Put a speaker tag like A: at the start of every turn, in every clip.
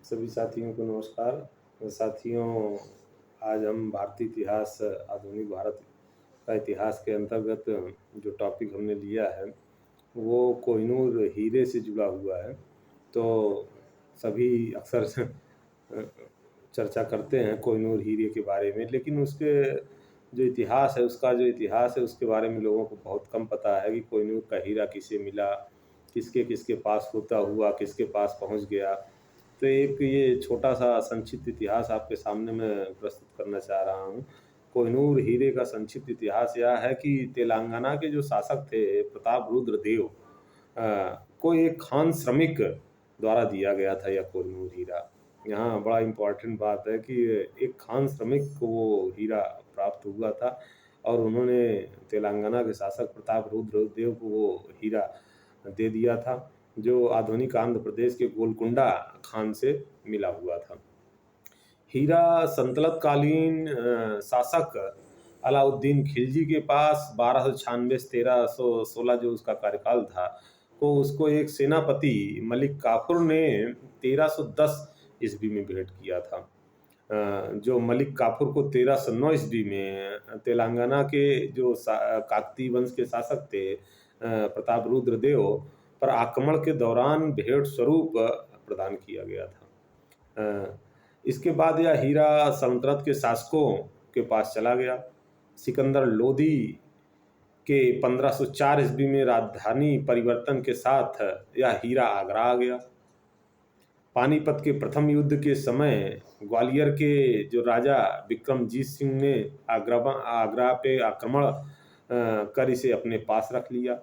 A: सभी साथियों को नमस्कार। साथियों, आज हम भारतीय इतिहास, आधुनिक भारत का इतिहास के अंतर्गत जो टॉपिक हमने लिया है वो कोहिनूर हीरे से जुड़ा हुआ है। तो सभी अक्सर चर्चा करते हैं कोहिनूर हीरे के बारे में, लेकिन उसके जो इतिहास है, उसके बारे में लोगों को बहुत कम पता है कि कोहिनूर का हीरा किसे मिला, किसके किसके पास होता हुआ किसके पास पहुंच गया। तो एक ये छोटा-सा संक्षिप्त इतिहास आपके सामने मैं प्रस्तुत करना चाह रहा हूँ। कोहिनूर हीरे का संक्षिप्त इतिहास यह है कि तेलंगाना के जो शासक थे प्रतापरुद्र देव को एक खान श्रमिक द्वारा दिया गया था यह कोहिनूर हीरा। यहाँ बड़ा इम्पोर्टेंट बात है कि एक खान श्रमिक को वो हीरा प्राप्त हुआ था और उन्होंने तेलंगाना के शासक प्रतापरुद्र देव को वो हीरा दे दिया था, जो आधुनिक आंध्र प्रदेश के गोलकुंडा खान से मिला हुआ था। हीरा सल्तनत कालीन शासक अलाउद्दीन खिलजी के पास 1296 से 1316 जो उसका कार्यकाल था, को उसको एक सेनापति मलिक काफूर ने 1310 ईस्वी में भेंट किया था। जो मलिक काफूर को 1309 ईस्वी में तेलंगाना के जो काकतीय वंश के शासक थे प्रतापरुद्र देव पर आक्रमण के दौरान भेंट स्वरूप प्रदान किया गया था। इसके बाद यह हीरा सल्तनत के शासकों के पास चला गया। सिकंदर लोदी के 1504 ईस्वी में राजधानी परिवर्तन के साथ यह हीरा आगरा आ गया। पानीपत के प्रथम युद्ध के समय ग्वालियर के जो राजा विक्रमजीत सिंह ने आगरा पे आक्रमण कर इसे अपने पास रख लिया।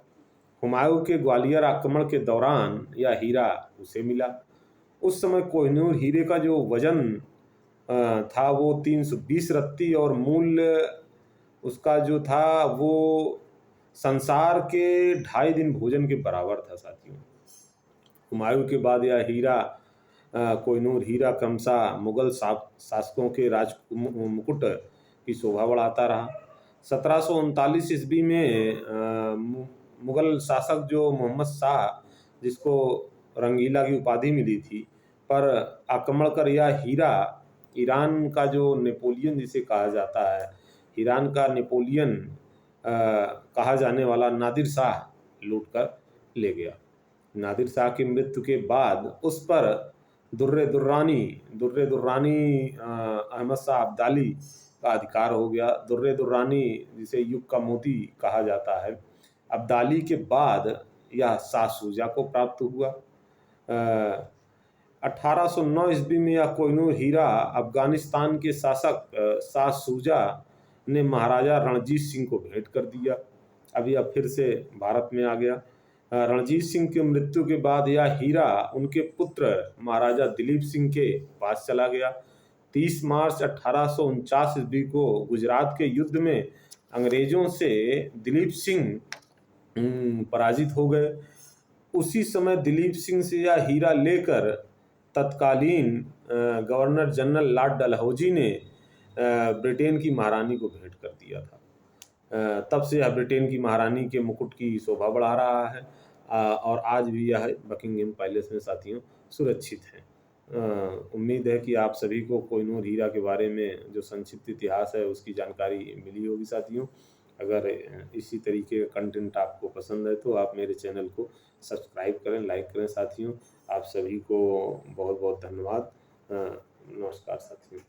A: हुमायूं के ग्वालियर आक्रमण के दौरान यह हीरा उसे मिला। उस समय कोहिनूर हीरे का जो वजन था वो 320 रत्ती और मूल्य उसका जो था वो संसार के 2.5 दिन भोजन के बराबर था साथियों। हुमायूं के बाद यह हीरा कोहिनूर हीरा क्रमशः मुगल शासकों के राज मुकुट की शोभा बढ़ाता रहा। 1739 ईस्वी में मुगल शासक जो मोहम्मद शाह, जिसको रंगीला की उपाधि मिली थी, पर आक्रमण कर यह हीरा ईरान का जो नेपोलियन जिसे कहा जाता है, ईरान का नेपोलियन कहा जाने वाला नादिर शाह लूट कर ले गया। नादिर शाह की मृत्यु के बाद उस पर दुर्रे दुर्रानी अहमद शाह अब्दाली का अधिकार हो गया। दुर्रे दुर्रानी जिसे युग का मोती कहा जाता है, अब्दाली के बाद यह शाह शुजा को प्राप्त हुआ। 1809 ईस्वी में यह कोहिनूर हीरा अफगानिस्तान के शासक शाह शुजा ने महाराजा रणजीत सिंह को भेंट कर दिया। अब यह फिर से भारत में आ गया। रणजीत सिंह की मृत्यु के बाद यह हीरा उनके पुत्र महाराजा दिलीप सिंह के पास चला गया। 30 मार्च 1849 ईस्वी को गुजरात के युद्ध में अंग्रेजों से दिलीप सिंह पराजित हो गए। उसी समय दिलीप सिंह से यह हीरा लेकर तत्कालीन गवर्नर जनरल लॉर्ड डलहौजी ने ब्रिटेन की महारानी को भेंट कर दिया था। तब से यह ब्रिटेन की महारानी के मुकुट की शोभा बढ़ा रहा है और आज भी यह बकिंगम पैलेस में साथियों सुरक्षित है। उम्मीद है कि आप सभी को कोहिनूर हीरा के बारे में जो संक्षिप्त इतिहास है उसकी जानकारी मिली होगी साथियों। अगर इसी तरीके का कंटेंट आपको पसंद है तो आप मेरे चैनल को सब्सक्राइब करें, लाइक करें साथियों। आप सभी को बहुत बहुत धन्यवाद। नमस्कार साथियों।